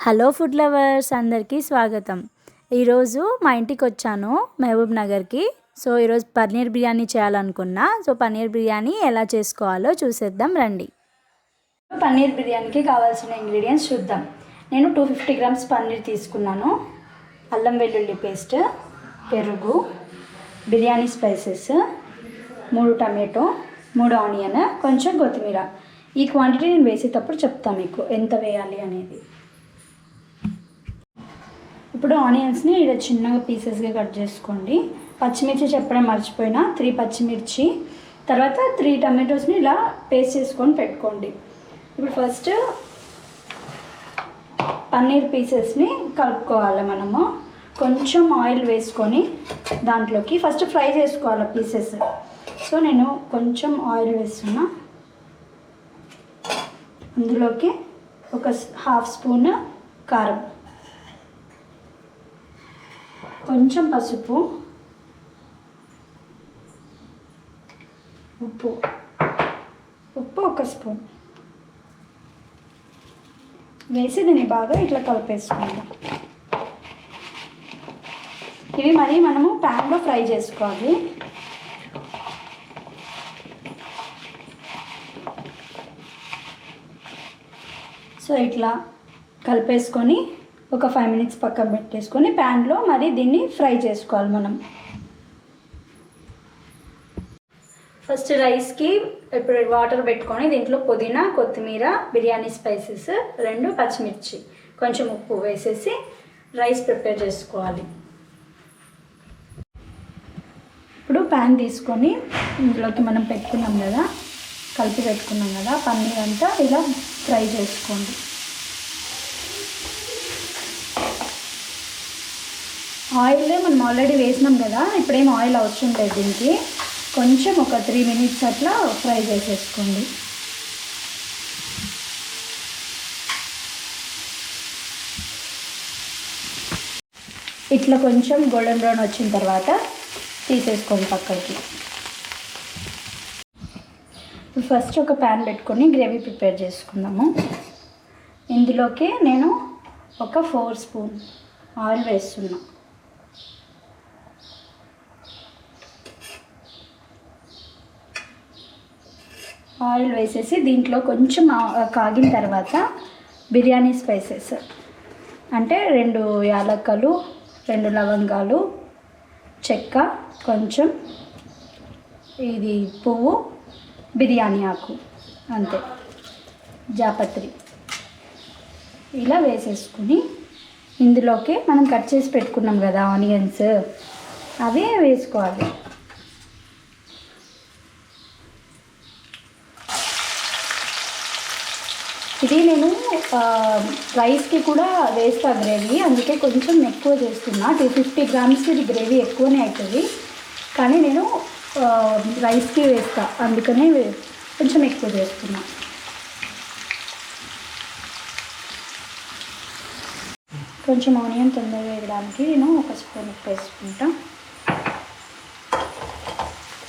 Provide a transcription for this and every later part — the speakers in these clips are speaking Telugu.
హలో ఫుడ్ లవర్స్ అందరికీ స్వాగతం. ఈరోజు మా ఇంటికి వచ్చాను మహబూబ్ నగర్కి. సో ఈరోజు పన్నీర్ బిర్యానీ చేయాలనుకున్నా. సో పన్నీర్ బిర్యానీ ఎలా చేసుకోవాలో చూసేద్దాం రండి. పన్నీర్ బిర్యానీకి కావాల్సిన ఇంగ్రీడియంట్స్ చూద్దాం. నేను 250 గ్రామ్స్ పన్నీర్ తీసుకున్నాను. అల్లం వెల్లుల్లి పేస్ట్, పెరుగు, బిర్యానీ స్పైసెస్, 3 టమాటో, 3 ఆనియన్, కొంచెం కొత్తిమీర. ఈ క్వాంటిటీ నేను వేసేటప్పుడు చెప్తాను మీకు ఎంత వేయాలి అనేది. ఇప్పుడు ఆనియన్స్ని ఇలా చిన్నగా పీసెస్గా కట్ చేసుకోండి. పచ్చిమిర్చి చెప్పడం మర్చిపోయినా, 3 పచ్చిమిర్చి, తర్వాత 3 టమాటోస్ని ఇలా పేస్ట్ చేసుకొని పెట్టుకోండి. ఇప్పుడు ఫస్ట్ పన్నీర్ పీసెస్ని కలుపుకోవాలి. మనము కొంచెం ఆయిల్ వేసుకొని దాంట్లోకి ఫస్ట్ ఫ్రై చేసుకోవాలి పీసెస్. సో నేను కొంచెం ఆయిల్ వేస్తున్నా. అందులోకి ఒక 1/2 స్పూన్ కారం, కొంచెం పసుపు, ఉప్పు 1 స్పూన్ వేసి దీన్ని బాగా ఇట్లా కలిపేసుకుందాం. ఇవి మరి మనము ప్యాన్లో ఫ్రై చేసుకోవాలి. సో ఇట్లా కలిపేసుకొని ఒక 5 మినిట్స్ పక్కన పెట్టేసుకొని ప్యాన్లో మరి దీన్ని ఫ్రై చేసుకోవాలి. మనం ఫస్ట్ రైస్కి ఇప్పుడు వాటర్ పెట్టుకొని దీంట్లో పుదీనా, కొత్తిమీర, బిర్యానీ స్పైసెస్, 2 పచ్చిమిర్చి, కొంచెం ఉప్పు వేసేసి రైస్ ప్రిపేర్ చేసుకోవాలి. ఇప్పుడు ప్యాన్ తీసుకొని ఇందులోకి మనం పెట్టుకున్నాం కదా, కలిపి పెట్టుకున్నాం కదా పన్నీర్ అంతా ఇలా ఫ్రై చేసుకోండి. ఆయిల్ మనం ఆల్రెడీ వేసినాం కదా, ఇప్పుడేం ఆయిల్ అవసరం లేదు. దీనికి కొంచెం ఒక 3 మినిట్స్ అట్లా ఫ్రై చేసేసుకోండి. ఇట్లా కొంచెం గోల్డెన్ బ్రౌన్ వచ్చిన తర్వాత తీసేసుకోండి పక్కకి. ఫస్ట్ ఒక ప్యాన్ పెట్టుకొని గ్రేవీ ప్రిపేర్ చేసుకుందాము. ఇందులోకి నేను ఒక 4 స్పూన్ ఆయిల్ వేస్తున్నా. ఆయిల్ వేసేసి దీంట్లో కొంచెం కాగిన తర్వాత బిర్యానీ స్పైసెస్ అంటే 2 యాలక్కలు, 2 లవంగాలు, చెక్క, కొంచెం ఇది పువ్వు, బిర్యానీ ఆకు, అంతే, జాపత్రి ఇలా వేసేసుకుని ఇందులోకి మనం కట్ చేసి పెట్టుకున్నాం కదా ఆనియన్స్, అవి వేసుకోవాలి. ఇది నేను రైస్కి కూడా వేస్తా గ్రేవీ, అందుకే కొంచెం ఎక్కువ చేస్తున్నా. 250 గ్రామ్స్ ఇది గ్రేవీ ఎక్కువనే అవుతుంది, కానీ నేను రైస్కి వేస్తా, అందుకనే కొంచెం ఎక్కువ చేస్తున్నా. కొంచెం ఆనియన్ తొందరగా వేయడానికి నేను 1 స్పూన్ ఉప్పు వేసుకుంటా.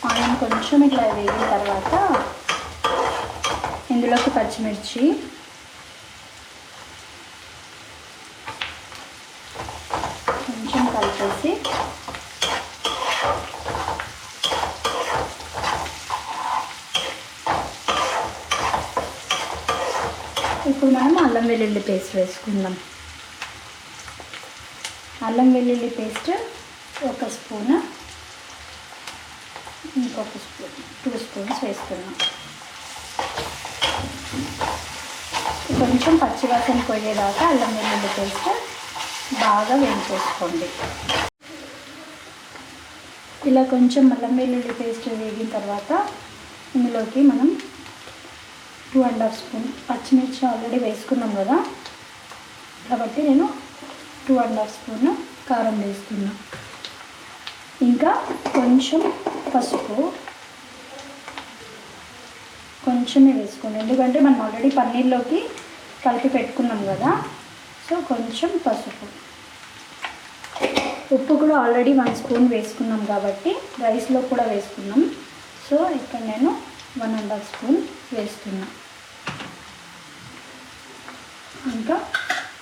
ఆనియన్ కొంచెం ఇట్లా వేగిన తర్వాత ఇందులోకి పచ్చిమిర్చి, కొంచెం కలిపేసి ఇప్పుడు మనం అల్లం వెల్లుల్లి పేస్ట్ వేసుకుందాం. అల్లం వెల్లుల్లి పేస్ట్ 1 స్పూన్, ఇంకొక స్పూన్, 2 స్పూన్స్ వేస్తున్నాం. కొంచెం పచ్చివాసన పోయేదాకా అల్లం వెల్లుల్లి పేస్ట్ బాగా వేయించేసుకోండి. ఇలా కొంచెం అల్లం వెల్లుల్లి పేస్ట్ వేగిన తర్వాత ఇందులోకి మనం 2.5 స్పూన్ పచ్చిమిర్చి ఆల్రెడీ వేసుకున్నాం కదా, కాబట్టి నేను 2.5 స్పూన్ కారం వేస్తున్నా. ఇంకా కొంచెం పసుపు కొంచెమే వేసుకోండి, ఎందుకంటే మనం ఆల్రెడీ పన్నీర్లోకి కలిపి పెట్టుకున్నాం కదా. సో కొంచెం పసుపు, ఉప్పు కూడా ఆల్రెడీ 1 స్పూన్ వేసుకున్నాం కాబట్టి రైస్లో కూడా వేసుకున్నాం. సో ఇక్కడ నేను 1.5 స్పూన్ వేస్తున్నా. ఇంకా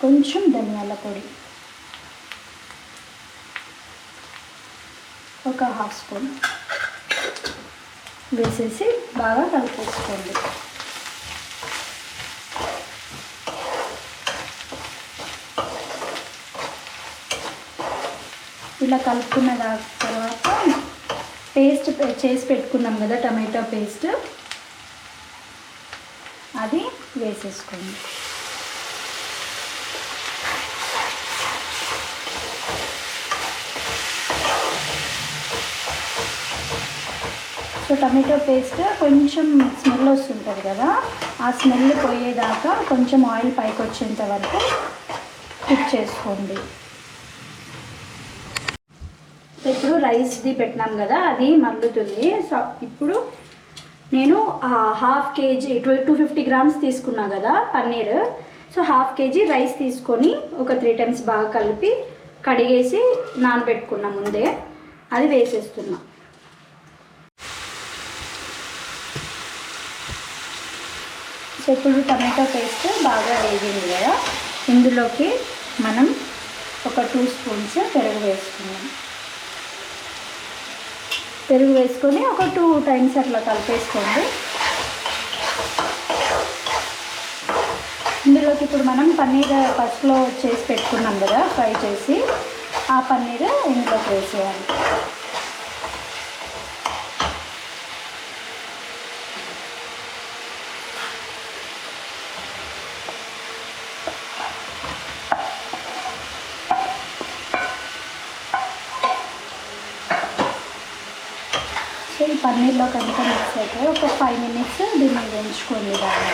కొంచెం ధనియాల పొడి, ఒక హాఫ్ స్పూన్ వేసేసి బాగా కలిపేసుకోండి. ఇలా కలుపుకున్న తర్వాత పేస్ట్ చేసి పెట్టుకున్నాం కదా టమాటో పేస్ట్, అది వేసేసుకోండి. సో టమాటో పేస్ట్ కొంచెం స్మెల్ వస్తుంటుంది కదా, ఆ స్మెల్ పోయేదాకా కొంచెం ఆయిల్ పైకి వచ్చేంత వరకు కుక్ చేసుకోండి. ఇప్పుడు రైస్ది పెట్టినాం కదా, అది మగ్గుతుంది. సో ఇప్పుడు నేను హాఫ్ కేజీ 250 గ్రామ్స్ తీసుకున్నా కదా paneer. So half KG rice తీసుకొని ఒక 3 టైమ్స్ బాగా కలిపి కడిగేసి నానబెట్టుకున్నా ముందే, అది వేసేస్తున్నా. సో ఇప్పుడు టమాటో పేస్ట్ బాగా వేగింది కదా, ఇందులోకి మనం ఒక 2 స్పూన్స్ పెరుగు వేసుకున్నాం. పెరుగు వేసుకొని ఒక 2 టైమ్స్ అట్లా కలిపేసుకోండి. ఇందులోకి ఇప్పుడు మనం పన్నీర్ ఫస్ట్లో చేసి పెట్టుకున్నాం కదా ఫ్రై చేసి, ఆ పన్నీర్ ఇందులోకి వేసేయాలి. సో ఈ పన్నీర్లో కనుక మిక్స్ అయితే ఒక 5 మినిట్స్ దీన్ని వేయించుకోండి బాగా.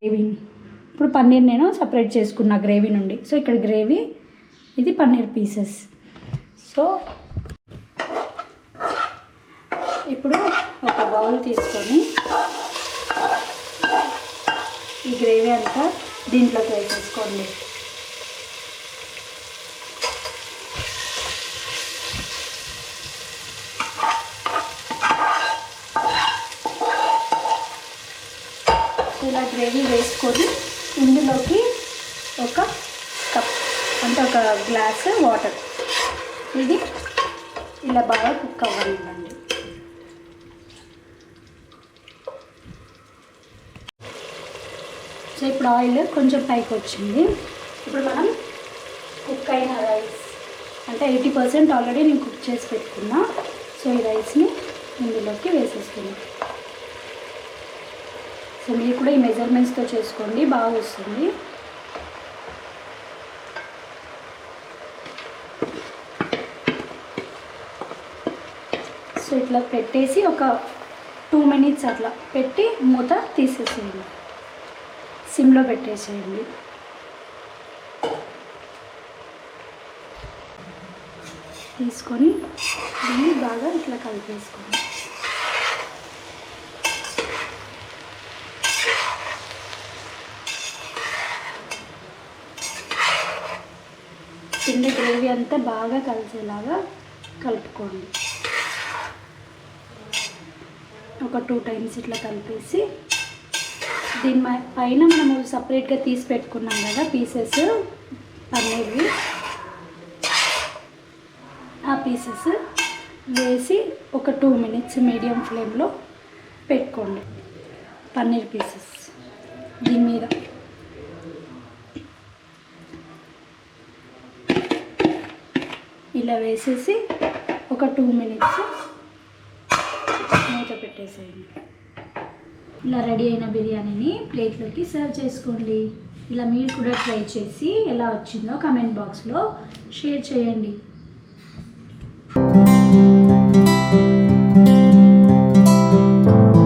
గ్రేవీ ఇప్పుడు పన్నీర్ నేను సపరేట్ చేసుకున్నా గ్రేవీ నుండి. సో ఇక్కడ గ్రేవీ, ఇది పన్నీర్ పీసెస్. సో ఇప్పుడు ఒక బౌల్ తీసుకొని ఈ గ్రేవీ అంతా దీంట్లోకి వేసేసుకోండి. ఇలా గ్రేవీ వేసుకొని ఇందులోకి ఒక కప్ అంటే ఒక గ్లాస్ వాటర్, ఇది ఇలా బాగా కుక్ అవ్వాలండి. సో ఇప్పుడు ఆయిల్ కొంచెం పైకి వచ్చింది. ఇప్పుడు మనం కుక్ అయిన రైస్ అంటే 80% ఆల్రెడీ నేను కుక్ చేసి పెట్టుకున్నా. సో ఈ రైస్ని ఇందులోకి వేసేసుకున్నాం. సో మీరు కూడా ఈ మెజర్మెంట్స్తో చేసుకోండి, బాగా వస్తుంది. సో ఇట్లా పెట్టేసి ఒక 2 మినిట్స్ అట్లా పెట్టి మూత తీసేసేయండి, సిమ్లో పెట్టేసేయండి. తీసుకొని దీన్ని బాగా ఇట్లా కలిపేసుకోండి. కింద గ్రేవీ అంతా బాగా కలిసేలాగా కలుపుకోండి. ఒక 2 టైమ్స్ ఇట్లా కలిపేసి దీని పైన మనము సపరేట్గా తీసి పెట్టుకున్నాం కదా పీసెస్ పన్నీర్వి, ఆ పీసెస్ వేసి ఒక 2 మినిట్స్ మీడియం ఫ్లేమ్లో పెట్టుకోండి. పన్నీర్ పీసెస్ దీని మీద ఇలా వేసేసి ఒక 2 మినిట్స్ మూత పెట్టేసేయండి. ఇలా రెడీ అయిన బిర్యానీని ప్లేట్లోకి సర్వ్ చేసుకోండి. ఇలా మీరు కూడా ట్రై చేసి ఎలా వచ్చిందో కామెంట్ బాక్స్లో షేర్ చేయండి.